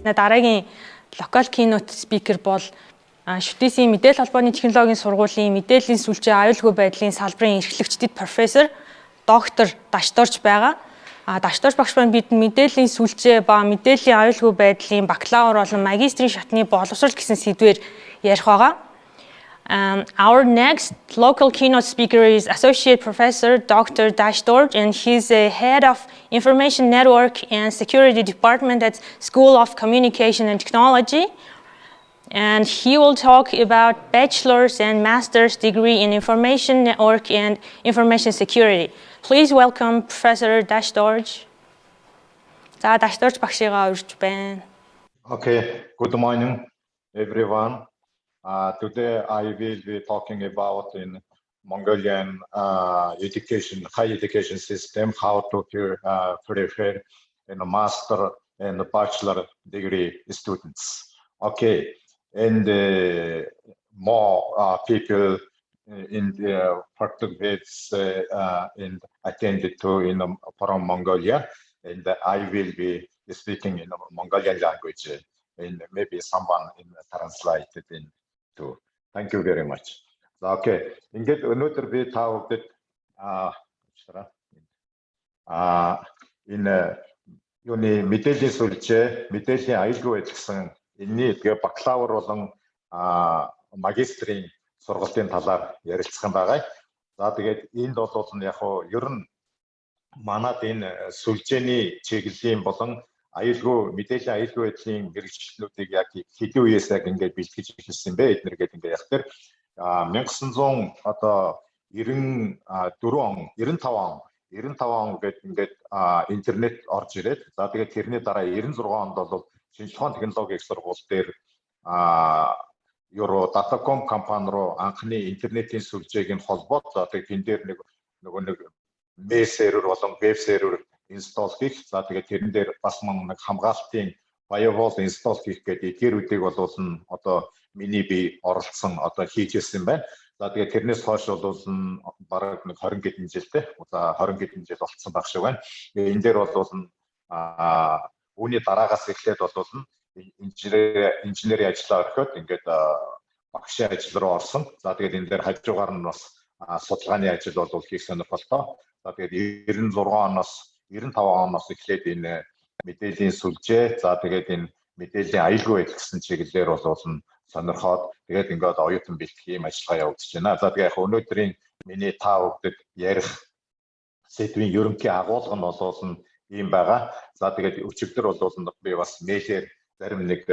Дараагийн local keynote speaker бол шүтээсийн мэдээлэл холбооны технологийн сургуулийн мэдээллийн сүлжээ аюулгүй байдлын салбарын эрхлэгчдэд профессор доктор Дашторж байгаа. Дашторж багш маань бид мэдээллийн сүлжээ ба мэдээллийн аюулгүй байдлын бакалавр болон магистрийн шатны боловсрол гэсэн сэдвээр ярих байгаа. Our next local keynote speaker is Associate Professor Dr. Dashtorj, and he's a head of Information Network and Security Department at School of Communication and Technology. And he will talk about bachelor's and master's degree in Information Network and Information Security. Please welcome Professor Dashtorj. За Dashtorj багшигаа урьж байна. Okay, good morning, everyone. Today I will be talking about in Mongolian education, higher education system, how to prepare in a master and a bachelor degree students. Okay, and more people in the participants in attended to from Mongolia, and I will be speaking in Mongolian language, and maybe someone translated in. Thank you very much. Okay, ингээд өнөөдөр би та бүхэнд энэ юуны мэдээллийн сүлжээ, мэдээллийн аюулгүй байдал гэсэн энэний тэгээ бакалавр болон магистрийн сургалтын талаар ярилцах юм байгаа. За тэгээд энд бол яг хуу ер нь манад энэ сүлжээний чиглэлийн болон мэдээллийн аюулгүй байдлын мэргэжилтнүүдийг яг хэдэн үеэс яг ингээд бэлтгэж эхэлсэн бэ эднэр гэдэг ингээд яг тэр 1900 одоо 95 он гэдэг ингээд интернет орж ирээд за тэгээд тэрний дараа 96 онд бол шинжлэх ухааны технологийн их сургууль дээр Euro Datacom компани руу анхны интернетийн сүлжээг нь холбоод за тэгээд тэн дээр нэг mail server болон web server install хийх. За тэгээд тэрэн дээр бас нэг хамгаалтын firewall install хийх гэдэг эдгээрүүдийг бол одоо миний би оролцсон одоо хийж ирсэн байна. За тэгээд тэрнээс хойш бол бараг нэг 20 хэдэн жилтэй. За 20 хэдэн жил болцсон баг шиг байна. Энэ дээр бол үүний дараагаас эхлээд бол инженерийн ажиллаа орхиод ингээд багшийн ажил руу орсон. За тэгээд энэ дээр хажуугаар нь бас судалгааны ажил бол хийх сонирхолтой. За тэгээд 95 оноос эхлээд энэ мэдээллийн сүлжээ за тэгээд энэ мэдээллийн аюулгүй байдал гэсэн чиглэлээр бол сонирхоод тэгээд ингээд оюутан бэлтгэх юм ажиллагаа явуулж байна. За тэгээд яг өнөөдрийн миний та бүхэнд ярих сэдвийн ерөнхий агуулга нь бол ийм байгаа. За тэгээд өчигдөр бол би бас мэйлээр зарим нэг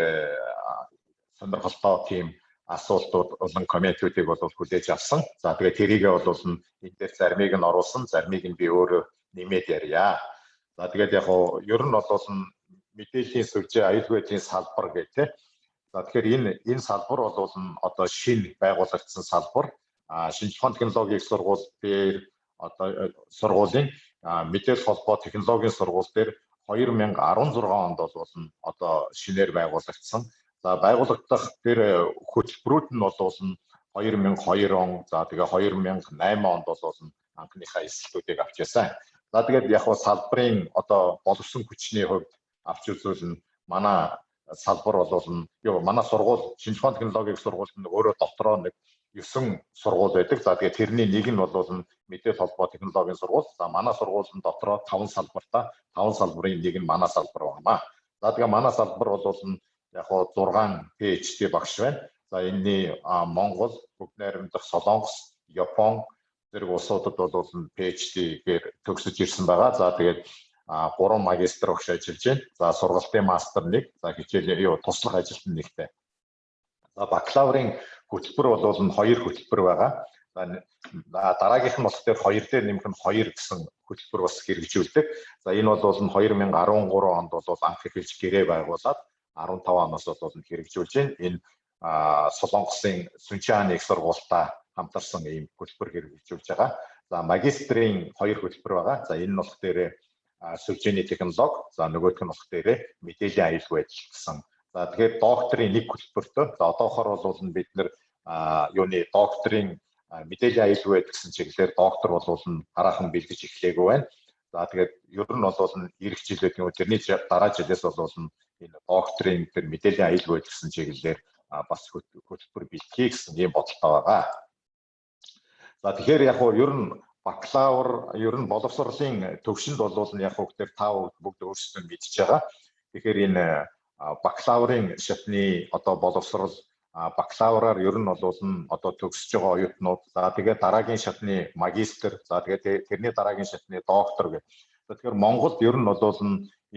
сонирхолтой тийм асуултууд болон комментүүдийг бол хүлээж авсан. За тэгээд тэрийгээ бол энэ дээр заримыг нь оруулсан, заримыг нь би өөрөө нэмээд ярья. За тэгээд яг ер нь бол мэдээллийн сүлжээ аюулгүй байдлын салбар гэх тээ. За тэгэхээр энэ салбар бол одоо шинэ байгуулагдсан салбар. Шинжлэх ухааны технологийн сургууль дээр одоо сургуулийн мэдээлэл холбоо технологийн сургууль дээр 2016 онд бол одоо шинээр байгуулагдсан. За байгуулагдах тэр хөтөлбөрүүд нь бол 2002 он, за тэгээ 2008 онд бол анхныхаа эсэлтүүдийг авч яасан. За тэгээд яг салбарын одоо боловсон хүчний хувьд авч үзвэл манай салбар бол манай сургууль шинжлэх ухааны технологийн сургуульд өөрөө дотроо нэг 9 сургууль байдаг. За тэгээд тэрний нэг нь бол мэдээлэл холбоо технологийн сургууль. За манай сургуулийн дотроо 5 салбартай 5 салбарын нэг нь манай салбар байна. За тэгээд манай салбар бол яг 6 PhD багш байна. За энэний Монгол, Бүгд найрамдах Солонгос, Япон зэрэг улсуудад бол PhD-гээр төгсөж ирсэн байгаа. За тэгээд 3 магистр багш ажиллаж байна. За сургалтын мастер 1, за хичээлийн туслах ажилтан 1-тэй. За бакалаврын хөтөлбөр бол 2 хөтөлбөр байгаа. За дараагийнх нь болохоор 2 дээр нэмэх нь 2 гэсэн хөтөлбөр бас хэрэгжүүлдэг. За энэ бол 2013 онд бол анх эхэлж гэрээ байгуулад 15 оноос бол хэрэгжүүлж байна. Энэ Солонгосын Сүнчааны их сургуультай хамтарсан ийм хөтөлбөр хэрэгжүүлж байгаа. За магистрийн 2 хөтөлбөр байгаа. За энэ нь болохоор сүлжээний технологи, за нөгөөх нь болохоор мэдээллийн аюулгүй байдал гэсэн. За тэгэхээр докторийн 1 хөтөлбөртөө. За одоохоор бол бид нэр докторийн мэдээллийн аюулгүй байдал гэсэн чиглэлээр доктор бол хараахан бэлдэж эхлэегүй байна. За тэгээд ер нь бол ирэх жил гэдэг нь тэрний дараа жилээс бол энэ докторийн тэр мэдээллийн аюулгүй гэсэн чиглэлээр бас хөтөлбөр бэлтгэе гэсэн ийм бодолтой байгаа. За тэгэхээр яг нь ер нь бакалавр ер нь боловсролын төвшөнд бол яг хөөхтөр та бүгд өөрсдөө мэдж байгаа. Тэгэхээр энэ бакалаврын шатны одоо боловсрол бакалавраар ер нь бол одоо төгсөж байгаа оюутнууд за тэгээд дараагийн шатны магистр за тэгээд тэрний дараагийн шатны доктор гэх. Тэгэхээр Монголд ер нь бол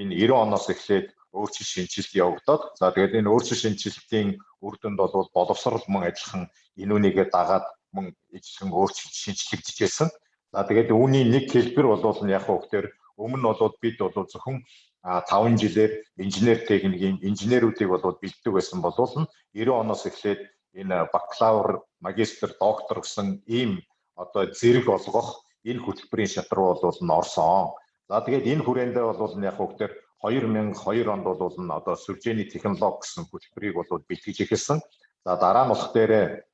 энэ 90 оноос эхлээд өөрчлөлт шинжилт явагдаад за тэгээд энэ өөрчлөлт шинжилтийн үр дүнд бол боловсрол мөн адилхан энэ үнийгээ дагаад мөн ижлэн өөрчлөлт шинжлэгдчихсэн. За тэгээд үүний нэг хэлбэр бол яг хөөхтөр өмнө бол бид бол зөвхөн 5 жилээр инженер техникийн инженерүүдийг бол бэлддэг байсан бол 90 оноос эхлээд энэ бакалавр, магистр, доктор гэсэн ийм одоо зэрэг олгох энэ хөтөлбөрийн шатруу бол орсон. За тэгээд энэ хүрээндээ бол яг хөөхтөр 2002 онд бол одоо сүлжээний технологи гэсэн хөтөлбөрийг бол бэлтгэж эхэлсэн. За дараа нь болох дээр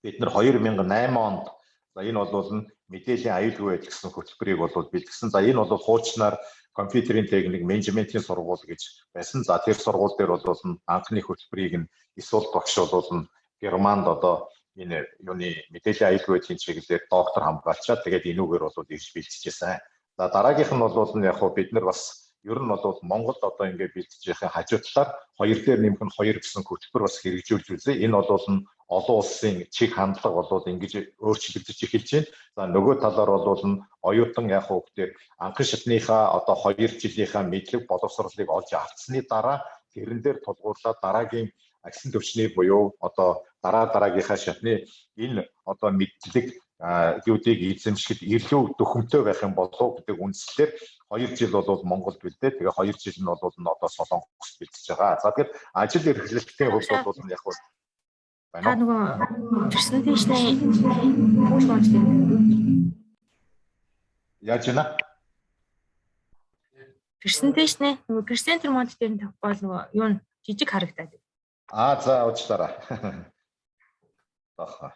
бид нар 2008 онд за энэ бол мэдээллийн аюулгүй байдал гэсэн хөтөлбөрийг бол бэлтгэсэн. За энэ бол хуучнаар компьютерийн техник менежментийн сургууль гэж байсан. За тэр сургууль дээр бол анхны хөтөлбөрийг нь Исул багш бол Германд одоо энэ юуны мэдээллийн аюулгүй байдлын чиглэлээр доктор хамгаалчаад тэгээд энүүгээр бол ирж бэлтжижсэн. За дараагийнх нь бол яг бид нар бас ер нь бол Монголд одоо ингээд бэлтжиж байхын хажуу талаар 2 дээр нэмэх нь 2 гэсэн хөтөлбөр бас хэрэгжүүлж үзье. Энэ бол олон улсын чиг хандлага бол ингэж өөрчлөгдөж эхэлж байна. За нөгөө талаар бол оюутан яг хөөхтөр анхан шатныхаа одоо 2 жилийнхаа мэдлэг боловсролыг олж авцсны дараа тэрэн дээр тулгуурлаад дараагийн агсан төвчний буюу одоо дараагийнхаа шатны энэ одоо мэдлэг юудыг эзэмшихэд илүү дөхөмтэй байх юм болов гэдэг үндслээр 2 жил бол Монголд бэлдээ. Тэгээ 2 жил нь бол одоо Солонгост бэлдэж байгаа. За тэгэхээр ажил эрхлэлтийн хувьд бол яг та нөгөө презентацийн үйл ажиллагааны яаж байна? Презентацийн нөгөө презентер мод дээр тавьбал нөгөө юу н жижиг харагдаад. За уучлаарай. Баха.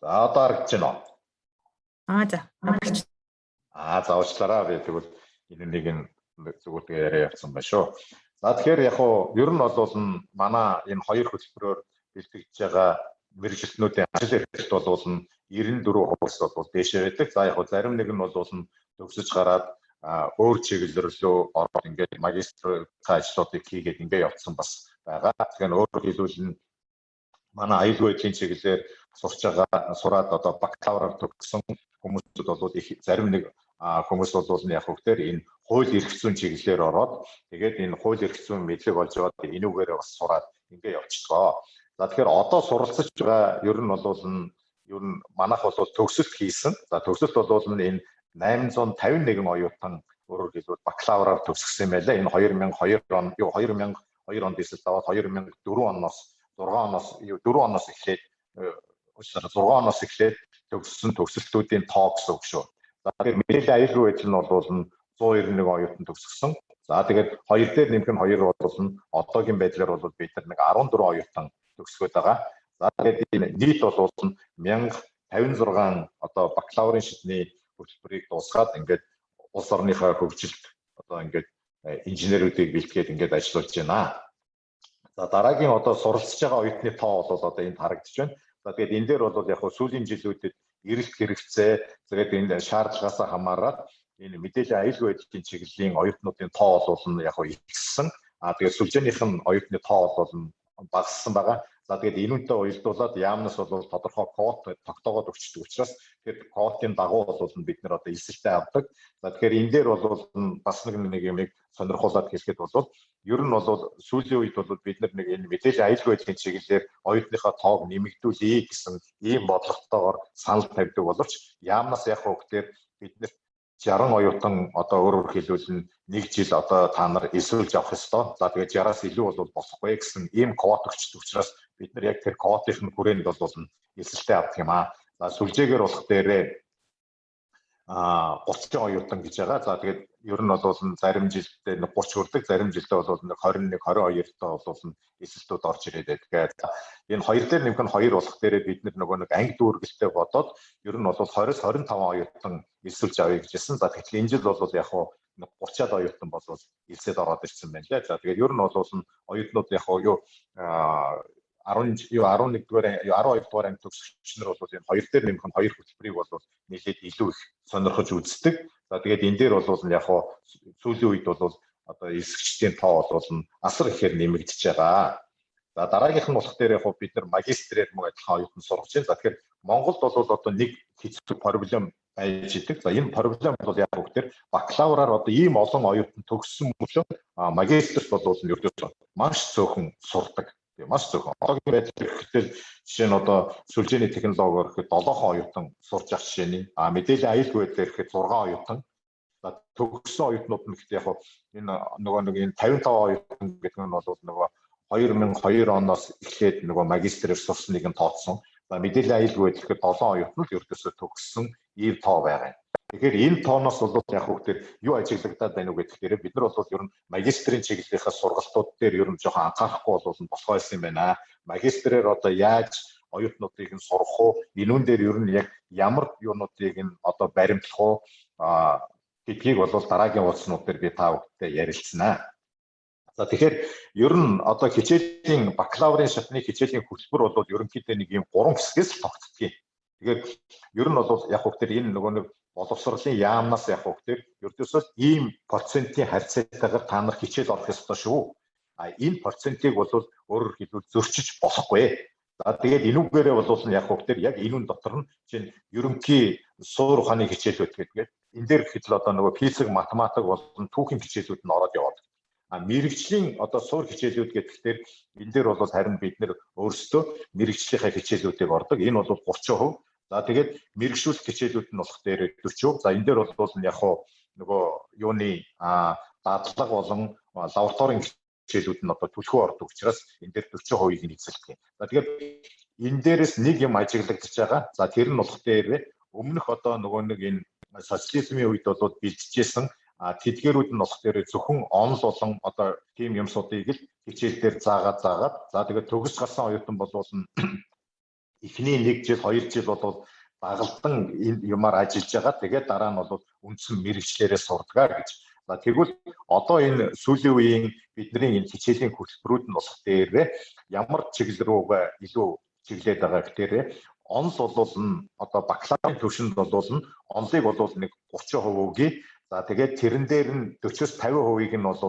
За одоо харагдаж байна уу? За. Уучлаарай би тэгвэл энэ нэг нь зүгээр яриа явсан байна шүү. За тэгэхээр яг хуу ер нь бол манай энэ 2 хөтөлбөрөөр бэлтгэж байгаа мэргэжилтнүүдийн ажил эрхлэлт бол 94% бол дээшээ байдаг. За яг хуу зарим нэг нь бол төгсөж гараад өөр чиглэл рүү ороод ингээд магистрийн ажлуудыг хийгээд ингээд явцсан бас байгаа. Тэгэхээр өөрөөр хэлбэл манай аюулгүй байдлын чиглэлээр сурч байгаа сураад одоо бакалавраар төгссөн хүмүүсд бол их зарим нэг хүмүүс бол яг хөөхтөр энэ хууль эрх зүйн чиглэлээр ороод тэгээд энэ хууль эрх зүйн мэдлэг олж аваад энүүгээрээ бас сураад ингээ явчихгаа. За тэгэхээр одоо суралцж байгаа ер нь манайх бол төгсөлт хийсэн. За төгсөлт бол энэ 851 оюутан өөрөөр хэлбэл бакалавраар төгсгсөн юм байлаа. Энэ 2002 онд эсвэл даваад 2004 оноос 4 оноос эхлээд 6 оноос эхлээд төгссөн төгсөлтүүдийн тоо гэсэн үг шүү. За тэгэхээр мэдээллийн аюулгүй байдал нь бол 191 оюутан төгсгсөн. За тэгээд 2 дээр нэмэх нь 2 бол одоогийн байдлаар бол бид нар нэг 14 оюутан төгсгөөд байгаа. За тэгээд нийт бол 1056 одоо бакалаврын шатны хөтөлбөрийг дуусгаад ингээд улс орныхаа хөгжилд одоо ингээд инженерүүдийг бэлтгээд ингээд ажиллаж байна. За дараагийн одоо суралцж байгаа оюутны тоо бол одоо энд харагдаж байна. За тэгээд энэ дээр бол яг сүүлийн жилүүдэд эрэлт хэрэгцээ тэгээд энэ шаардлагаас хамаарат энэ мэдээллийн аюулгүй байдлын чиглэлийн оюутнуудын тоо бол яг ихссэн. Тэгээд сүлжээнийх нь оюутны тоо бол багассан байгаа. За тэгээд энүүнтэй уялдуулаад яамнаас бол тодорхой код тогтоогоод өгчдөг учраас тэр кодын дагуу бол бид нар одоо эсэлтээ авдаг. За тэгэхээр энэ дээр бол бас нэг юмыг сонирхуулаад хэлэхэд бол ер нь бол сүүлийн үед бол бид нар нэг энэ мэдээллийн аюулгүй байдлын чиглэлээр оюутныхаа тоог нэмэгдүүлэе гэсэн ийм бодлоготойгоор санал тавьдаг боловч яамнаас яг хөөхтөр бид нар 60 оюутан одоо өөрөөр хэлбэл нэг жил одоо та нар эсвэлж авах ёстой. За тэгээд 60-аас илүү бол болохгүй гэсэн ийм код өгчдөг учраас бид нар яг тэр кодын хүрээнд бол эсэлтээ авдаг юм аа. За сүлжээгээр болох дээрээ 30 оюутан гэж байгаа. За тэгээд ер нь бол зарим жилдээ 30 хүрдэг, зарим жилдээ бол 21, 22 тоо бол эсэлтүүд орж ирээд байдаг. Энэ хоёр дээр нэмэх нь 2 болох дээрээ бид нөгөө нэг анги дүүргэлтэй бодоод ер нь бол 20-25 оюутан эсэлж авъя гэжсэн. За тэгэхээр энэ жил бол яг хуу 30-аад оюутан бол элсэд ороод ирсэн байна лээ. За тэгээд ер нь бол оюутнууд яг хуу юу 11-р 12-р анги төгсөгчнөр бол энэ хоёр дээр нэмэх нь хоёр хөтөлбөрийг бол нэлээд илүү их сонирхож үздэг. За тэгээд энэ дээр бол яг хуу сүүлийн үед бол одоо эсгэгчдийн тоо бол асар ихээр нэмэгдэж байгаа. За дараагийнх нь болох дээр яг хуу бид нар магистрээр мөн адилхан оюутан сургаж байна. За тэгэхээр Монголд бол одоо нэг хэцүү проблем байж идэг. За энэ проблем бол яг бүгдээр бакалавраар одоо ийм олон оюутан төгссөн мөртлөө магистрт бол ердөө маш цөөхөн сурдаг. Маш зөв. Одоогийн байдлаар гэхэд жишээ нь одоо сүлжээний технологиор гэхэд 7 оюутан сурч авах жишээний мэдээллийн аюулгүй байдлаар гэхэд 6 оюутан. За төгссөн оюутнууд нь гэхэд яг энэ нөгөө нэг энэ 55 оюутан гэдэг нь бол нөгөө 2002 оноос эхлээд нөгөө магистрээр сурсныг нь тооцсон. За мэдээллийн аюулгүй байдлаар гэхэд 7 оюутан л ердөөсөө төгссөн ийм тоо байгаа юм. Тэгэхээр энэ тооноос бол яг хүүхдэр юу ажиглагдаад байна уу гэдгээр бид нар бол ер нь магистрийн чиглэлийнхаа сургалтууд дээр ер нь жоохон анхаарахгүй бол босгоо байсан юм байна. Магистрээр одоо яаж оюутнуудыг нь сурах уу? Энүүн дээр ер нь яг ямар юунуудыг нь одоо баримтлах уу? Гэдгийг бол дараагийн уулзалтнууд дээр би та бүхтэй ярилцсанаа. За тэгэхээр ер нь одоо хичээлийн бакалаврын шатны хичээлийн хөтөлбөр бол ерөнхийдөө нэг юм 3 хэсгээс тогтдог юм. Тэгэхээр ер нь бол яг хүүхдэр энэ нөгөө нэг боловсролын яамнаас яг хүүхдэр ердөөсөө ийм процентын харьцаатайгаар та нар хичээл орох ёстой шүү. Энэ процентыг бол өөрөөр хэлбэл зөрчиж болохгүй. За тэгээд энүүгээрээ бол яг хүүхдэр яг энүүн дотор нь чинь ерөнхий суур ухааны хичээлүүд гэдэг. Энэ дээр гэхэд л одоо нөгөө физик, математик болон түүхийн хичээлүүд нь ороод яваад. Мэргэжлийн одоо суур хичээлүүд гэдэгтэр энэ дээр бол харин бид нэр өөрсдөө мэргэжлийнхаа хичээлүүдийг ордог. Энэ бол 30%. За тэгээд мэргэжүүлэх хичээлүүд нь болох дээр 40%. За энэ дээр бол яг хуу нөгөө юуны дадлага болон лабораторийн хичээлүүд нь одоо түлхүү ордог учраас энэ дээр 40%-ийг нь эзэлдэг. За тэгээд энэ дээрээс нэг юм ажиглагдаж байгаа. За тэр нь болох дээр өмнөх одоо нөгөө нэг энэ социализмын үед бол бэлтжижсэн тэдгэрүүд нь болох дээр зөвхөн онл болон одоо тийм юмсуудыг л хичээл дээр заагаад за тэгээд төгс гарсан оюутан бол эхний 1 жил 2 жил бол дагалдан энэ юмар ажиллаж байгаа. Тэгээд дараа нь бол үндсэн мэргэжлэрээ сурдгаа гэж. За тэгвэл одоо энэ сүүлийн үеийн бидний энэ хичээлийн хөтөлбөрүүд нь болох дээр ямар чиглэл рүүгээ илүү чиглээд байгаа гэхээр онл бол одоо бакалаврын түвшинд бол онлыг бол нэг 30% өгье. За тэгээд тэрэн дээр нь 40-50%-ийг нь бол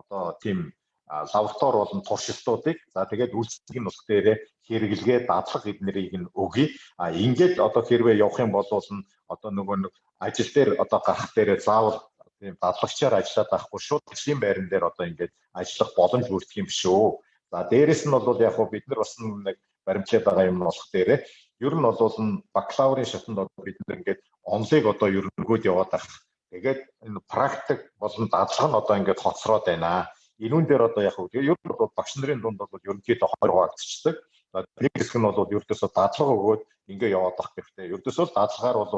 одоо тийм лаборатори болон туршилтуудыг за тэгээд үйлчлэг нь болох дээр хэрэглэгээ дадлага эднэрийг нь өгье. Ингээд одоо хэрвээ явах юм бол одоо нөгөө нэг ажил дээр одоо гарах дээр заавал тийм дадлагчаар ажиллаад байхгүй шууд төслийн байран дээр одоо ингээд ажиллах боломж бүрдэх юм шүү. За дээрэс нь бол яг бид нар бас нэг баримтлаад байгаа юм болох дээр ер нь бол бакалаврын шатанд бид нар ингээд онлыг одоо ерөнгөд яваад байх. Тэгээд энэ практик болон дадлага нь одоо ингээд хоцроод байна. Энүүн дээр одоо яг ер нь бол багш нарын дунд бол ерөнхийдөө 20 хуваагдчихдаг. За нэг хэсэг нь бол ердөөсөө дадлага өгөөд ингээд яваад байх хэрэгтэй. Ердөөсөө дадлагаар бол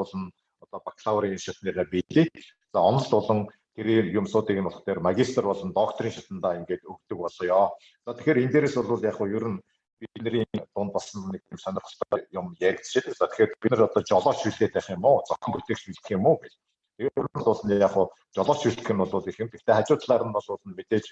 одоо бакалаврын шатнараа биелээ. За онл болон тэр юмсуудыг нь болох дээр магистр болон докторийн шатндаа ингээд өгдөг болоё. За тэгэхээр энэ дээрээс бол яг ер нь бидний дунд бас нэг юм сонирхолтой юм яригдчихэ. За тэгэхээр бид нар одоо жолооч хилээд байх юм уу? Зохион бүтээгч хэлэх юм уу гэж. Тэгээд бол яг жолооч хэлэх нь бол их юм. Гэхдээ хажуу талаар нь бол мэдээж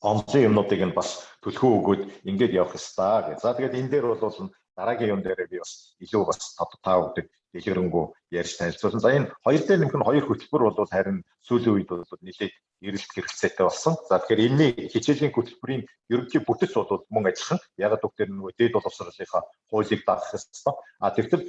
онцлог юмнуудыг нь бас түлхүү өгөөд ингээд явах ёстой гэж. За тэгээд энэ дээр бол дараагийн юм дээр би бас илүү бас та бүдэг дэлгэрэнгүй ярьж танилцуулсан. За энэ хоёр дээр нэмэх нь хоёр хөтөлбөр бол харин сүүлийн үед бол нэлээд эрэлт хэрэгцээтэй болсон. За тэгэхээр энэний хичээлийн хөтөлбөрийн ерөнхий бүтэц бол мөн адилхан. Яг үгээр нөгөө дээд боловсролынхаа хуулийг даах ёстой. Тэгвэл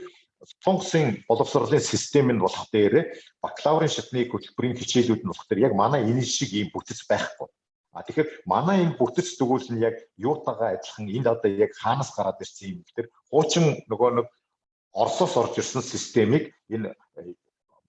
Солонгосын боловсролын систем нь болох дээр бакалаврын шатны хөтөлбөрийн хичээлүүд нь болох дээр яг манай энэ шиг ийм бүтэц байхгүй. Тэгэхээр манай энэ бүтэц тэгвэл нь яг юутайгаа адилхан энэ одоо яг хаанаас гараад ирсэн юм гэхээр хуучин нөгөө нэг Оросоос орж ирсэн системийг энэ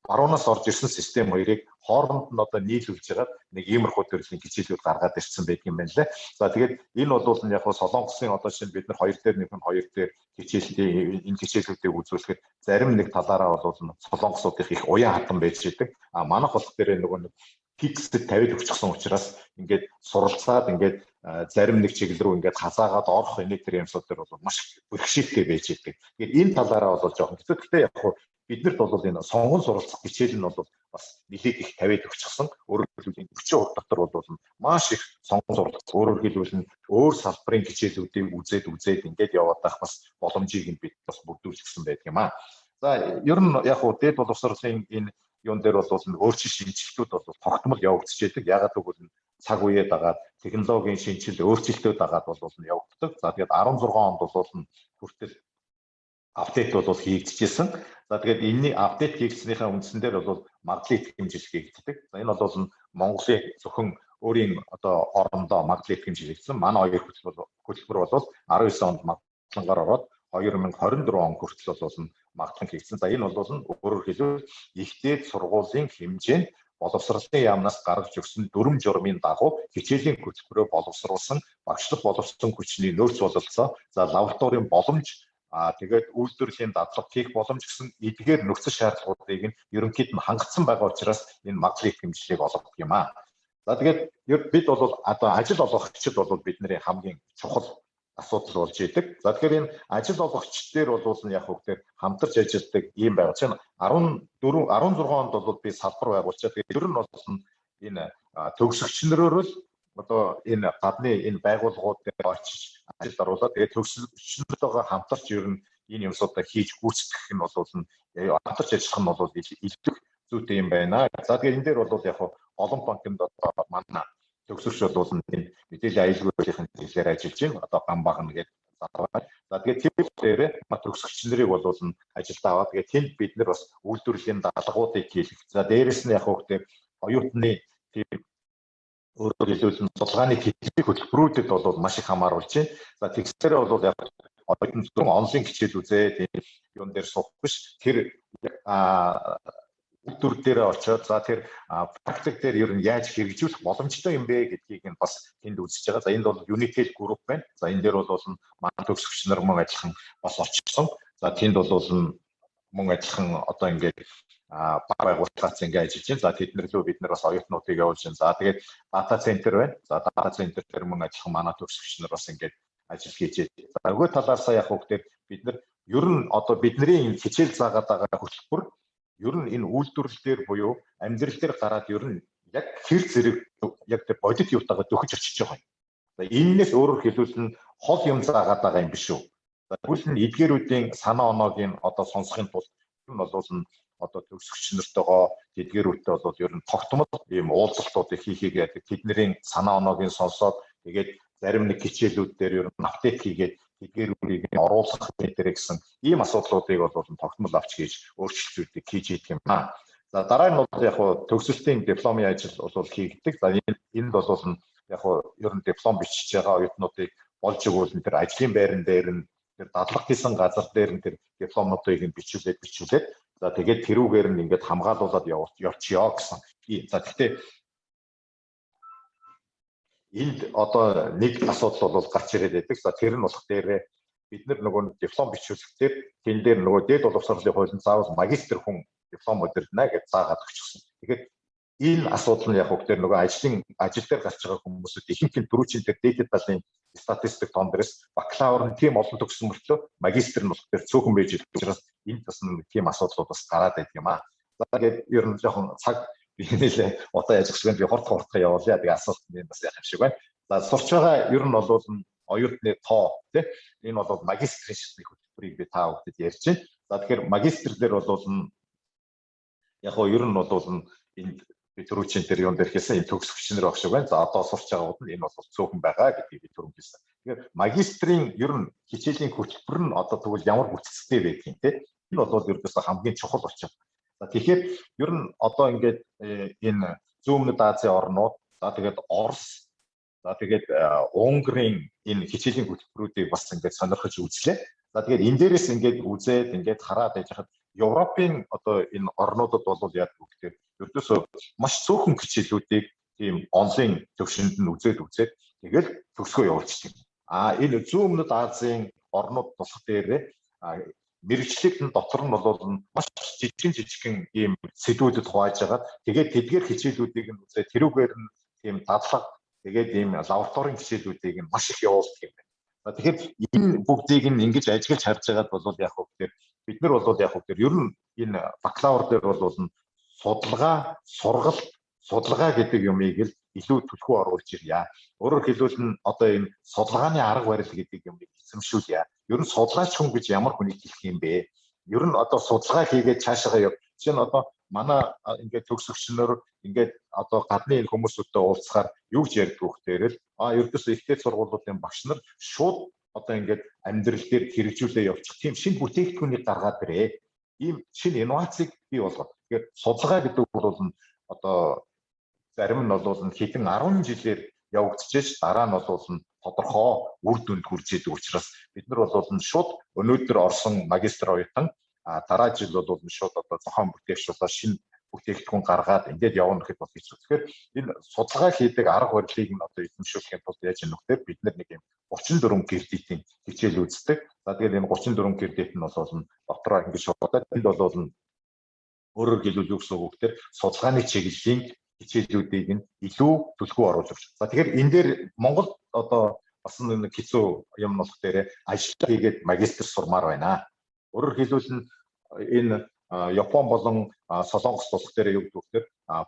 баруунаас орж ирсэн систем хоёрыг хооронд нь одоо нийлүүлж байгаа нэг иймэрхүү төрлийн хичээлүүд гаргаад ирсэн байдаг юм байна лээ. За тэгээд энэ бол яг Солонгосын одоо шинэ бид нар 2 дээр нэг нь 2 дээр хичээлтэй энэ хичээлүүдийг үзүүлэхэд зарим нэг талаараа бол солонгосуудын их уян хатан байж идэг. А манайх болох дээр нөгөө нэг фиксд тавиад өгчихсөн учраас ингээд суралцаад ингээд зарим нэг чиглэл рүү ингээд хазаагаад орох энэ төр юмсууд дээр бол маш бэрхшээлтэй байж идэг. Тэгээд энэ талаараа бол жоохон хэцүү. Гэхдээ яг биднэрт бол энэ сонгон суралцах хичээл нь бол бас нэлээд их тавиад өгчихсөн. Өөрөөр хэлбэл 40% дотор бол маш их сонгон суралцах. Өөрөөр хэлбэл өөр салбарын хичээлүүдийг үзээд ингээд яваад байх бас боломжийг нь бид бас бүрдүүлчихсэн байдаг юм аа. За ер нь яг дээд боловсролын энэ юун дээр бол өөрчлөлт шинжилтүүд бол тогтмол явагдаж байдаг. Ягаад гэвэл цаг үеэд дагаад технологийн шинжилэл өөрчлөлтүүд дагаад бол явагддаг. За тэгээд 16 онд бол хүртэл апдейт бол хийгдчихсэн. За тэгээд энэний апдейт хийгдснийхаа үндсэн дээр бол магадлал хэмжил хийгддэг. За энэ бол Монголын зөвхөн өөрийн одоо орондоо магадлал хэмжил хийгдсэн. Манай хоёр хөтөлбөр бол 19 онд магадлалгаар ороод 2024 он хүртэл бол магадлал хийгдсэн. За энэ бол өөрөөр хэлбэл ихтэй сургуулийн хэмжээнд боловсролын яамнаас гаргаж өгсөн дүрм журмын дагуу хичээлийн хөтөлбөрөөр боловсруулсан багшлах боловсролын хүчний нөөц бололцоо. За лабораторийн боломж тэгээд үйлдвэрлэлийн дадлага хийх боломж гэсэн эдгээр нөхцөл шаардлагуудыг нь ерөнхийд нь хангацсан байгаа учраас энэ магадлал хэмжлийг олгох юм аа. За тэгээд бид бол одоо ажил олгогчид бол бидний хамгийн чухал асуудал болж идэг. За тэгэхээр энэ ажил олгогч дээр бол яг хөөхтэй хамтарч ажилладаг юм байгаа чинь 16 онд бол би салбар байгуулчаад тэгээд ер нь бол энэ төгсөгчнөрөө л одоо энэ гадны энэ байгууллагууд дээр очиж ажилд оруулаад тэгээд төгсөгчнөртэйгээ хамтарч ер нь энэ юмсуудаа хийж гүйцэтгэх нь бол хамтарч ажиллах нь бол илүү зүйтэй юм байна. За тэгээд энэ дээр бол яг олон банкнд одоо манай төгсөгч бол энэ мэдээллийн аюулгүйн хэлээр ажиллаж байна. Одоо Гамбагна гэдэг залуу. За тэгээд тэр дээр төгсөгч нарыг бол ажилдаа аваад тэгээд тэнд бид нар бас үйлдвэрлэлийн даалгавруудыг хийх. За дээрэс нь яг хөөхтэй оюутны тийм өөрөөр хэлбэл судалгааны хэлбэрийн хөтөлбөрүүдэд бол маш их хамааруулж байна. За тэгсээр бол яг оюутан зөвхөн онлайн хичээл үзээд юун дээр суух биш. Тэр үйлдвэр дээр очиод за тэр практик дээр ер нь яаж хэрэгжүүлэх боломжтой юм бэ гэдгийг нь бас тэнд үзэж байгаа. За энд бол Unitel Group байна. За энэ дээр бол манай төгсөгч нар мөн ажиллахан бас очсон. За тэнд бол мөн ажиллахан одоо ингээд байгууллагаас ингээд ажиллаж байна. За тэднэрлөө бид нар бас оюутнуудыг явуулж байна. За тэгээд дата центр байна. За дата центр дээр мөн ажиллахан манай төгсөгч нар бас ингээд ажил хийж байна. За нөгөө талаасаа яг хөөхтэй бид нар ер нь одоо бидний энэ хичээл заагаад байгаа хөтөлбөр ер нь энэ үйлдвэрлэл дээр буюу амьдрал дээр гараад ер нь яг хэр зэрэг яг тэр бодит юутайгаа дөхөж очиж байгаа юм. За энэс өөрөөр хэлбэл хол юм заагаад байгаа юм биш үү. За тэгвэл нь эдгээрүүдийн санаа оноогийн одоо сонсохын тулд энэ бол одоо төгсөгч нартайгаа эдгээрүүдтэй бол ер нь тогтмол ийм уулзалтуудыг хийхийг яадаг. Тэдний санаа оноогийн сонсоод тэгээд зарим нэг хичээлүүд дээр ер нь апдейт хийгээд эдгээрүүдийг оруулах гэдэг гэсэн ийм асуудлуудыг бол тогтмол авч хийж өөрчлөлтүүдийг хийж идэх юм аа. За дараа нь бол яг төгсөлтийн дипломын ажил бол хийгддэг. За энд бол яг ер нь диплом бичиж байгаа оюутнуудыг болж өгвөл тэр ажлын байран дээр нь тэр дадлага хийсэн газар дээр нь тэр дипломуудыг бичүүлээд за тэгээд тэрүүгээр нь ингээд хамгаалуулаад явчихъя гэсэн. За гэхдээ энд одоо нэг асуудал бол гарч ирээд байдаг. За тэр нь болох дээр бид нөгөө диплом бичүүлэхдээ тэн дээр нөгөө дээд боловсролын хуулийн заавал магистр хүн диплом удирдана гэж заагаад өгчихсөн. Тэгэхээр энэ асуудал нь яг хөөхтэй нөгөө ажил дээр гарч байгаа хүмүүсүүд ихэнх нь түрүүчийн дээр дээд талын статистик тоон дээрээс бакалавр нь тийм олон төгссөн мөртлөө магистр нь болох дээр цөөхөн байж байгаа учраас энэ бас нэг тийм асуудлууд бас гараад байдаг юм аа. За тэгээд ер нь жоохон цаг нэлээ одоо яаж гэх юм би хурдхан явуулъя. Тэгээ асуулт нь бас яах юм шиг байна. За сурч байгаа ер нь бол оюутны тоо тий энэ бол магистрийн шатны хөтөлбөрийг би та бүхэнд ярьж байна. За тэгэхээр магистр дээр бол яг гоо ер нь бол энэ би түрүүчийн дээр юун дээр хэлсэн энэ төгсөгч нар багш байна. За одоо сурч байгаагууд нь энэ бол цөөхөн байгаа гэдгийг би түрүүн хэлсэн. Тэгэхээр магистрийн ер нь хичээлийн хөтөлбөр нь одоо тэгвэл ямар бүтцтэй байдгийг тий энэ бол ердөөсөө хамгийн чухал болчиход. За тэгэхээр ер нь одоо ингээд энэ зүүн Азийн орнууд за тэгээд Орос за тэгээд Унгарын энэ хичээлийн хөтөлбөрүүдийг бас ингээд сонирхож үзлээ. За тэгээд энэ дээрээс ингээд үзээд ингээд хараад байж хаад Европын одоо энэ орнуудад бол яг үгтэй ердөөсөө маш цөөхөн хичээлүүдийг тийм онлын төвшөнд нь үзээд тэгэл төгсгөө явуулчихдаг. Энэ зүүн өмнөд Азийн орнууд тусах дээр мэрэгчлэг нь дотор нь бол маш жижигэн ийм сэдвүүдэд хувааж байгаа. Тэгээд тэдгээр хичээлүүдийг нь үзээ тэрүүгээр нь тийм дадлага тэгээд ийм лабораторийн хичээлүүдийг нь маш их явуулдаг юм байна. Тэгэхээр энэ бүгдийг нь ингэж ажиглаж харж байгаад бол яг хөө тэр бид нар бол яг хөө тэр ер нь энэ бакалавр дээр бол судалгаа, сургалт, судалгаа гэдэг юмыг л илүү төлхөө оруулж ирье. Өөрөөр хэлбэл нь одоо энэ судалгааны арга барил гэдэг юмыг эзэмшүүлье. Ер нь судлаач хүн гэж ямар хүнийг хэлэх юм бэ? Ер нь одоо судалгаа хийгээд цаашаа яв. Жишээ нь одоо манай ингээд төгсөгчнөр ингээд одоо гадны энэ хүмүүсүүдтэй уулзахаар юу гэж ярьдаг вөхтээр л ердөөсөө ихтэй сургуулиудын багш нар шууд одоо ингээд амьдрал дээр хэрэгжүүлээ явуучих тийм шинэ бүтээгдэхүүнийг гаргаад ирээ. Ийм шинэ инновацийг бий болгоод. Тэгэхээр судалгаа гэдэг бол одоо зарим нь бол хэдэн 10 жилээр явагдчихэж дараа нь бол тодорхой үр дүнд хүрч идэг учраас бид нар бол шууд өнөөдөр орсон магистр оюутан дараа жил бол шууд одоо зохион бүтээгч шинэ бүтээгдэхүүн гаргаад ингээд явна гэхэд бол хэцүү. Тэгэхээр энэ судалгаа хийдэг арга барилыг нь одоо эзэмшүүлэхийн тулд яаж юм нөхдөр бид нар нэг юм 34 кредитийн хичээл үздэг. За тэгээд энэ 34 кредит нь бол дотроо ингээд шуудаад энд бол өөрөөр хэлбэл юу гэсэн үг вэ? Судалгааны чиглэлийн хичээлүүдийг нь илүү төлхөө оруулж байна. За тэгэхээр энэ дээр Монгол одоо бас нэг хэцүү юм болох дээр ажил хийгээд магистр сурмаар байна. Өөрөөр хэлбэл энэ Япон болон Солонгос улс дээр юу гэдэг вэ?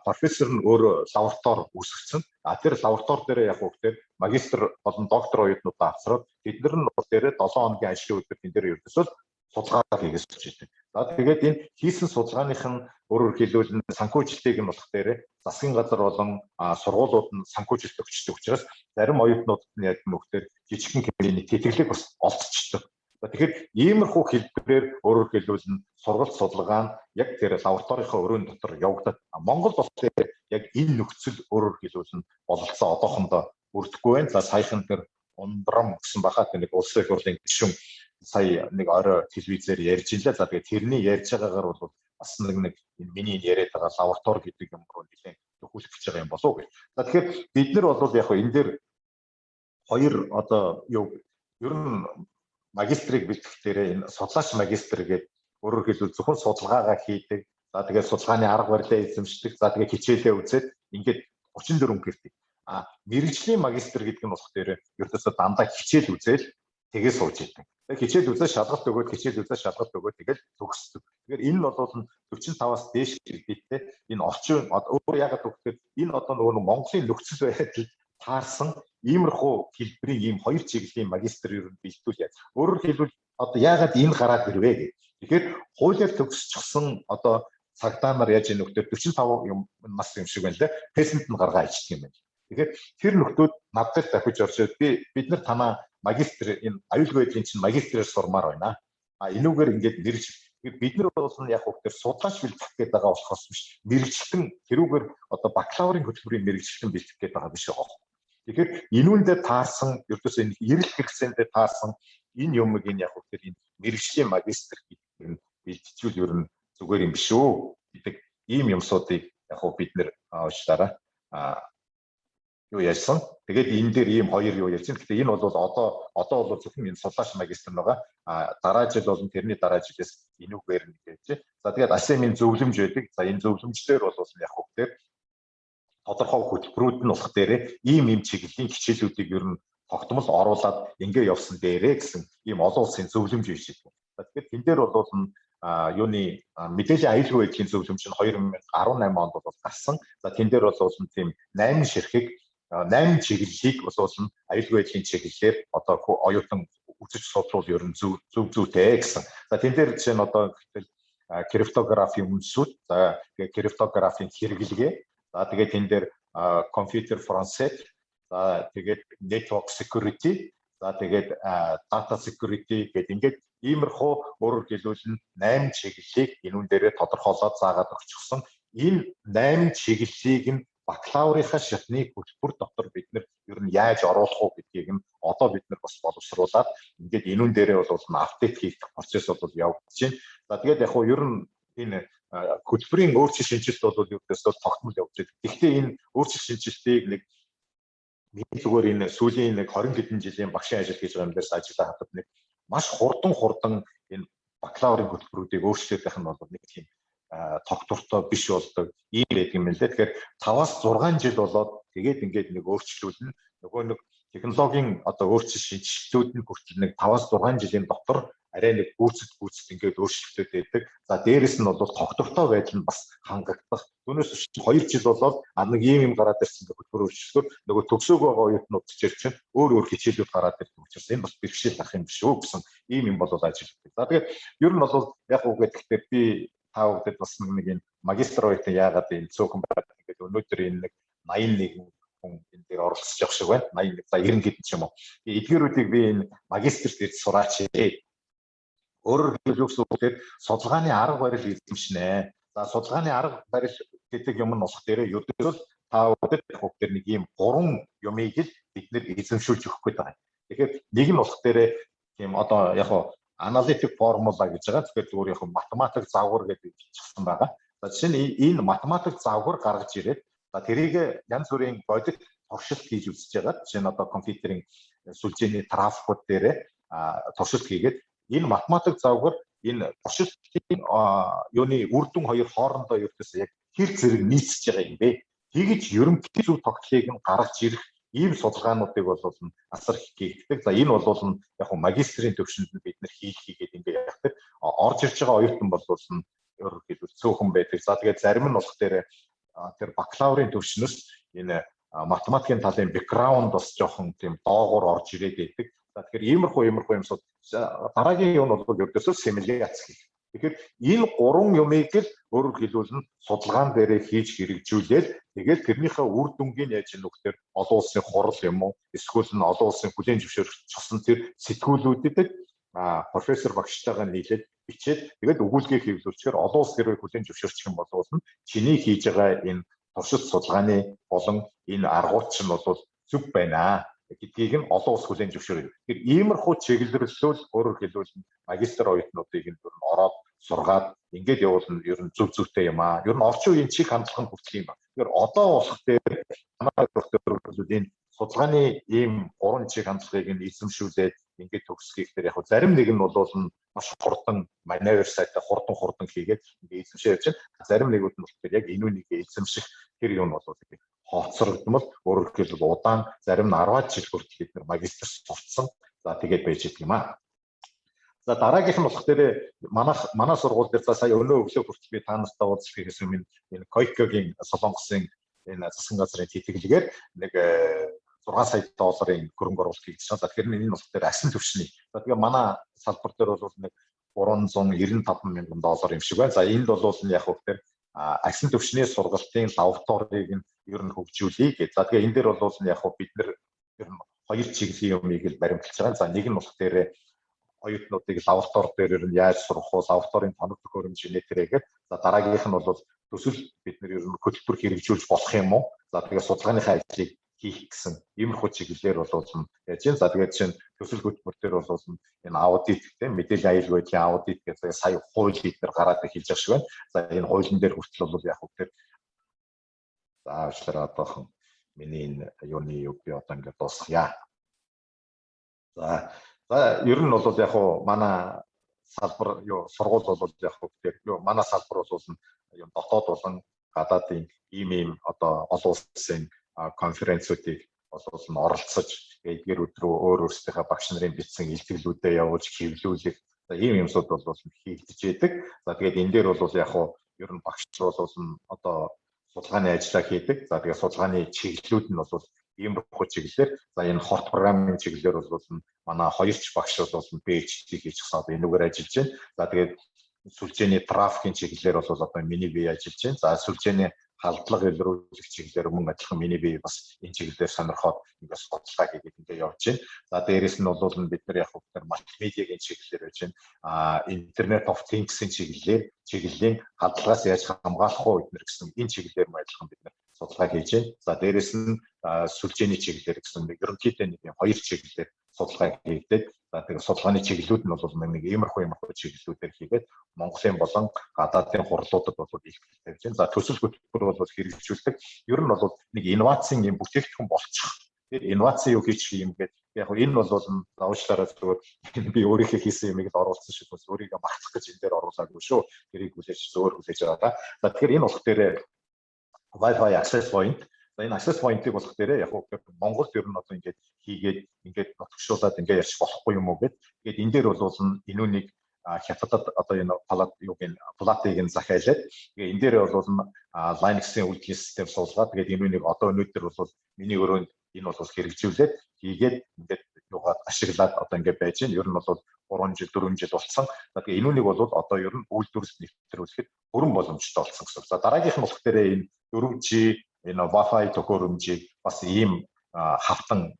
Профессор нь өөр лаборатори үүсгэсэн. Тэр лаборатори дээр яг үгээр магистр болон доктор оюутнуудаа авсраад тэднэр нь бол дээр 7 хоногийн ажлын өдөр энэ дээр ердөөсөө судалгаа хийгээс чийдэг. За тэгээд энэ хийсэн судалгааных нь өөрөөр хэлбэл санхүүжилтийг нь болох дээр засгийн газар болон сургуулиуд нь санхүүжилт өгчдөг учраас зарим оюутнууд нь яг нөхдөр жижигхэн хэмжээний тэтгэлэг бас олдчихдог. Тэгэхээр иймэрхүү хэлбэрээр өөрөөр хэлбэл сургалт судалгаа нь яг тэр лабораторийнхаа өрөөнд дотор явагдаад Монгол бол яг энэ нөхцөл өөрөөр хэлбэл бололцоо одоохондоо бүрдэхгүй байна. За саяхан тэр ундрам гэсэн бахад нэг улсын их хурлын гишүүн сая нэг орой телевизээр ярьж илээ. За тэгээд тэрний ярьж байгаагаар бол бас нэг миний яриад байгаа лаборатори гэдэг юм руу нэлээд төхөөлөх гэж байгаа юм болов уу гэж. За тэгэхээр бид нар бол яг энэ дээр хоёр одоо ер нь магистрийг бэлтгэхээр энэ судлаач магистр гэдэг өөрөөр хэлбэл зөвхөн судалгаагаа хийдэг. За тэгээд судалгааны арга барилаа эзэмшдэг. За тэгээд хичээлээ үзээд ингээд 34 кредит. Мэргэжлийн магистр гэдэг нь болох дээр ердөөсөө дандаа хичээл үзэл тэгээ сууж идэг. Хичээл үзээ шалгалт өгөөд тэгэл төгсдөг. Тэгэхээр энэ нь бол 45-аас дээш кредиттэй энэ орчин өөр ягаад гэвэл энэ одоо нөгөө Монголын нөхцөл байдал таарсан иймэрхүү хэлбэрийн ийм хоёр чиглэлийн магистр ер нь бэлтгүүл яаж. Өөрөөр хэлбэл одоо яагаад энэ гараад ирвэ гэх. Тэгэхээр хуулиар төгсчихсэн одоо цагдаа нар яаж энэ нөхдөд 45 юм нас юм шиг байна лээ. Песент нь гаргаа ичдэг юм байна. Тэгэхээр тэр нөхдүүд надад дахиж оршоод бид нар танаа магистр энэ аюулгүй байдлын чинь магистрээр сурмаар байна. Энүүгээр ингээд мэрэгч бид нар бол яг хөө тэр судлаач бэлтгэх гээд байгаа болохоос биш мэрэгчлэн тэрүүгээр одоо бакалаврын хөтөлбөрийн мэрэгчлэн бэлтгэх гээд байгаа биш байгаа. Тэгэхээр энүүндээ таарсан ердөөсөө энэ эрэл хэрэгцээндээ таарсан энэ юмыг энэ яг хөө тэр энэ мэрэгчлийн магистр гэдэг нь бэлтжүүл ер нь зүгээр юм биш үү гэдэг ийм юмсуудыг яг хөө бид нэр уучлаарай юу ярьсан. Тэгээд энэ дээр ийм хоёр юу ярьсан. Гэхдээ энэ бол одоо бол зөвхөн энэ судлаач магистр байгаа. Дараа жил бол тэрний дараа жилээс энүүгээр нэг гэж. За тэгээд ASEM-ийн зөвлөмж байдаг. За энэ зөвлөмжлөр бол яг хөвгээр тодорхой хөтөлбөрүүд нь болох дээр ийм чиглэлийн хичээлүүдийг ер нь тогтмол оруулаад ингээ явсан дээрээ гэсэн ийм олон улсын зөвлөмж биш юм. Тэгэхээр тэн дээр бол юуны мэдээллийн аюулгүй байдлын зөвлөмж нь 2018 онд бол гарсан. За тэн дээр бол тийм 8 ширхэг 8 чиглэлийг боловсон аюулгүй байдлын чиглэлээр одоо оюутан үзэж судлуул ер нь зүйтэй гэсэн. За тэн дээр жишээ нь одоо криптографийн үндсүүд, за криптографийн хэрэглэгээ, за тэгээд тэн дээр компьютер форенсик, за тэгээд network security, за тэгээд data security гэдэг ингээд иймэрхүү өөрөөр хэлбэл 8 чиглэлийг энүүн дээрээ тодорхойлоод заагаад өгчихсөн. Энэ 8 чиглэлийг нь бакалаврынхаа шатны хөтөлбөр дотор бид нэр ер нь яаж оруулах уу гэдгийг нь одоо бид нар бас боловсруулад ингээд энүүн дээрээ бол апдейт хийх процесс бол явагдаж байна. За тэгээд яг хуу ер нь энэ хөтөлбөрийн өөрчлөлт шинжилт бол ердөөсөө тогтмол явж байгаа. Гэхдээ энэ өөрчлөлт шинжилтийг нэг зүгээр энэ сүүлийн нэг 20 хэдэн жилийн багшийн ажил хийж байгаа юм дээрс ажиллаа хатад нэг маш хурдан энэ бакалаврын хөтөлбөрүүдийг өөрчлөлт байх нь бол нэг тийм тогтвортой биш болдог ийм байдаг юм лээ. Тэгэхээр 5-аас 6 жил болоод тэгээд ингээд нэг өөрчлөлтүүд нь нөгөө нэг технологийн одоо өөрчлөлт шинжилтүүд нь хүртэл нэг 5-аас 6 жилийн дотор арай нэг гүйцэд ингээд өөрчлөлтүүд байдаг. За дээрэс нь бол тогтвортой байдал нь бас хангагдах. Түүнээс биш 2 жил болоод нэг ийм гараад ирсэн гэх хөтөлбөр өөрчлөлтөөр нөгөө төгсөөг байгаа оюутнууд чирч өөр хичээлүүд гараад ирдэг учраас энэ бас бэрхшээл ах юм биш үү гэсэн ийм юм болоод ажилладаг. За тэгээд ер нь бол яг үг гэхдээ би та бүхэнд бас нэг энэ магистр оюутан яагаад энэ цөөхөн байдаг ингээд өнөөдөр энэ нэг 81 хүн энэ дээр оролцож явах шиг байна. 81 за 90 гэдэг ч юм уу. Эдгээрүүдийг би энэ магистрт ирж сураач. Өөрөөр хэлбэл судалгааны арга барил эзэмшнэ. За судалгааны арга барил гэдэг юм нь болох дээр ердөөсөө та бүхэнд нэг ийм 3 юмыг л бид нэр эзэмшүүлж өгөх гээд байгаа. Тэгэхээр нэг нь болох дээр тийм одоо яг аналитик формула гэж байгаа. Тэгэхээр зүгээр яг математик завгар гэдэг хэлсэн байгаа. За жишээ нь энэ математик завгар гаргаж ирээд тэрийг янз бүрийн бодит туршилт хийж үзэж байгаа. Жишээ нь одоо компьютерийн сүлжээний трафикууд дээр туршилт хийгээд энэ математик завгар энэ туршилтын юуны үр дүн хоёр хоорондоо ердөөсөө яг хэр зэрэг нийцэж байгаа юм бэ? Тэгэж ерөнхий зөв тогтолцоог нь гаргаж ирэх ийм судалгаануудыг бол асар их хийгддэг. За энэ бол яг магистрийн төвшөнд бид нэр хийгээд ингээд явдаг. Орж ирж байгаа оюутан бол өөрөөр хэлбэл цөөхөн байдаг. За тэгээд зарим нь болох дээр тэр бакалаврын төвшнөөс энэ математикийн талын бэкграунд бас жоохон тийм доогуур орж ирээд байдаг. За тэгэхээр иймэрхүү юмсууд дараагийн юм бол ердөөсөө симуляц хийх. Тэгэхээр энэ 3 юмыг л өөрөөр хэлбэл судалгаан дээрээ хийж хэрэгжүүлээд тэгээд тэрнийхээ үр дүнгийн яаж нөхдөр олон улсын хурал юм уу эсвэл нь олон улсын хүлээн зөвшөөрсөн тэр сэтгүүлүүдэд профессор багштайгаа нийлээд бичээд тэгээд өгүүлгээ хэвлүүлчихээр олон улс гэрээ хүлээн зөвшөөрчих юм бол чиний хийж байгаа энэ туршилт судалгааны болон энэ аргууд чинь бол зөв байна гэдгийг нь олон улс хүлээн зөвшөөрөв. Тэгэхээр иймэрхүү чиглэлрэлтөл өөрөөр хэлбэл магистр оюутнуудыг энэ дөр нь ороод сургаад ингээд явуулна ер нь зөв зүйтэй юм аа. Ер нь орчин үеийн чиг хандлага нь хүртэл юм байна. Тэгэхээр одоо болох дээр манай доктор энэ судалгааны ийм 3 чиг хандлагыг нь эзэмшүүлээд ингээд төгсгөх дээр яг зарим нэг нь бол маш хурдан маневр сайтай хурдан хийгээд ингээд эзэмшээ явж байна. Зарим нэгүүд нь болохоор яг энэ үнийг эзэмших тэр юм бол хооцрогдмол өөрөөр хэлбэл удаан зарим нь 10 жил хүртэл бид нар магистр сурцсан. За тэгээд байж идэг юм аа. За дараагийнх нь болох дээр манай сургууль дээр сая өнөө өглөө хүртэл би та нартай уулзчихсан юм энэ Койкогийн Солонгосын энэ засгийн газрын тэтгэлгээр нэг 6 сая долларын хөрөнгө оруулалт хийгдсэн. За тэгэхээр энэ болох дээр асын төвшний. За тэгээ манай салбар дээр бол нэг 395 мянган доллар юм шиг байна. За энд бол яг хөөхтөр асын төвшний сургалтын лабораторийг нь ер нь хөгжүүлэе гэж. За тэгээ энэ дээр бол яг бид нэр ер нь 2 чиглэлийн юмыг л баримталж байгаа. За нэг нь болох дээр оюутнуудыг лаборатори дээр нь яаж сурах вэ? Лабораторийн тоног төхөөрөмж нэтрэгээд за дараагийнх нь бол төсөл бид нэр ер нь хөтөлбөр хэрэгжүүлж болох юм уу? За тэгээ судалгааныхаа ажлыг хийх гэсэн иймэрхүү чиглэлээр бол яаж юм. За тэгээд чинь төсөл хөтөлбөр дээр бол энэ аудит тийм мэдээллийн аюул байдлын аудит гэдэг сая хууль бид нар гараад хэлж байгаа шиг байна. За энэ хуулийн дээр хүртэл бол яг үгээр за авчлаа одоохон миний энэ юуны би одоо ингээд дуусгая. За ер нь бол яг манай салбар сургууль бол яг үгээр манай салбар бол юм дотоод болон гадаадын ийм одоо олон улсын конференцүүдийг оролцож эдгээр өдрөө өөрсдийнхээ багш нарын бичсэн илтгэлүүдэд явуулж хэвлүүлэх ийм юмсууд бол хийгдэж байдаг. За тэгээд энэ дээр бол яг ер нь багш бол одоо судалгааны ажиллаа хийдэг. За тэгээд судалгааны чиглэлүүд нь бол иймэрхүү чиглэлээр за энэ хорт программын чиглэлээр бол манай 2 ч багш бол PhD хийчихсэн одоо энэгээр ажиллаж байна. За тэгээд сүлжээний трафикийн чиглэлээр бол одоо миний бие ажиллаж байна. За сүлжээний халдлага илрүүлэх чиглэлээр мөн адилхан миний бие бас энэ чиглэлээр сонирхоод ингээд судалгаа хийгээд ингээд явж байна. За дээрэс нь бол бид нар яг хөөр мультимедиагийн чиглэлээр байж байна. Internet of Things-ийн чиглэлийн халдлагаас яаж хамгаалах вэ гэдгээр гэсэн энэ чиглэлээр адилхан бид нар судалгаа хийж байна. За дээрэс нь сүлжээний чиглэлээр гэсэн ерөнхийдөө нэг 2 чиглэлээр судалгаа хийгдээд за тэгээ судалгааны чиглэлүүд нь бол нэг иймэрхүү чиглэлүүдээр хийгээд Монголын болон гадаадын хурлуудад бол их тавьж байна. За төсөл хөтөлбөр бол хэрэгжүүлдэг. Ер нь бол нэг инновацийн юм бүтээгдэхүүн болчих. Тэгэхээр инновац юу гэж юм гээд яг энэ бол заавчлаараа зүгээр би өөрийнхөө хийсэн юмыг л оруулсан шүү дээ. Өөрийгөө магтах гэж энэ дээр оруулаагүй шүү. Тэрийг хүлээж зөөр хүлээж байгаа. За тэгэхээр энэ болох дээр Wi-Fi access point. За энэ access point-ийг болох дээр яг Монголд ер нь одоо ингээд хийгээд ингээд нотгшуулаад ингээд ярьж болохгүй юм уу гэд. Тэгээд энэ дээр бол энүүнийг хятадд одоо энэ палатыг нь захиалаад тэгээд энэ дээр бол Linux-ийн үйлдвэрлэлийн систем суулгаад тэгээд энүүнийг одоо өнөөдөр бол миний өрөөнд энэ бол хэрэгжүүлээд хийгээд ингээд юугаар ашиглаад одоо ингээд байж байна. Ер нь бол 3 жил 4 жил болсон. За тэгээ энүүнийг бол одоо ер нь үйлдвэрлэлд нэвтрүүлэхэд бүрэн боломжтой болсон гэсэн. За дараагийнх нь болох дээр энэ 4G энэ Wi-Fi төхөөрөмжийг бас ийм хавтан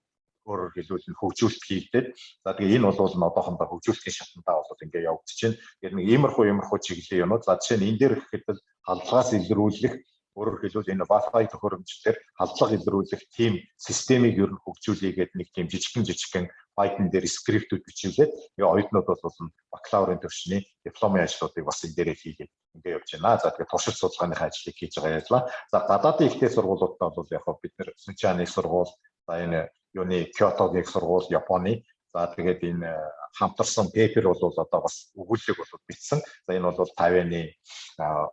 өөрөөр хэлбэл хөгжүүлэлт хийгдээд за тэгээ энэ бол одоохондоо хөгжүүлэлтийн шатндаа бол ингээд явагдаж байна. Тэгэхээр нэг иймэрхүү чиглэлийн юмнууд за жишээ нь энэ дээр гэхэд халдлагаас илрүүлэх өөрөөр хэлбэл энэ Wi-Fi төхөөрөмжтөр халдлага илрүүлэх тийм системийг ер нь хөгжүүлээгээд нэг тийм жижигхэн Python дээр скриптүүд бичүүлээд оюутнууд бол бакалаврын төвшний дипломын ажлуудыг бас энэ дээрээ хийгээд ингээд явж байна. За тэгээд туршилт судалгааныхаа ажлыг хийж байгаа ялла. За гадаадын ихтэй сургуулиудаа бол яг бид нэр Сунчааны сургууль, за энэ юуны Кёотогийн сургууль, Японы за тэгээд энэ хамтарсан пепер бол одоо бас өгүүлэг бол бичсэн. За энэ бол Тайваны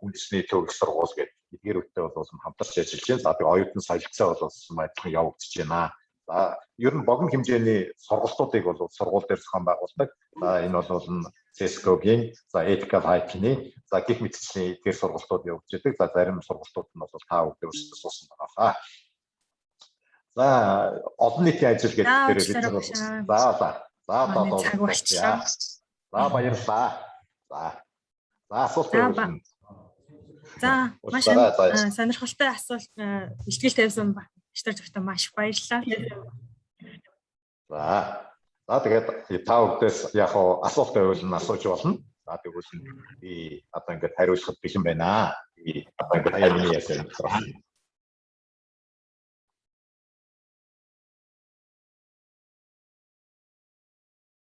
үндэсний төвийн сургууль гэдэг эдгээрүүдтэй бол хамтарч ажиллаж байна. За тэгээд оюутан солилцоо бол адилхан явагдаж байна. За ер нь богино хэмжээний сургалтуудыг бол сургууль дээр зохион байгуулдаг. За энэ бол Cisco-гийн, за Ethical Hype-ны, за гих мэтчлийн эдгээр сургалтууд явагдаж байдаг. За зарим сургалтууд нь бол та бүхэн өөрсдөө суусан байгаа. За олон нийтийн ажил гэдэг дээр бид нар за баярлалаа. За асуулт байна. За маш сонирхолтой асуулт бэлтгэл тавьсан Штор зөвхөн маш баярлалаа. За тэгээд та бүдээс яг асуулт байвал нь асууж болно. За тэгвэл би одоо ингээд хариулахад бэлэн байна. Би одоо ингээд хаяаны яасан.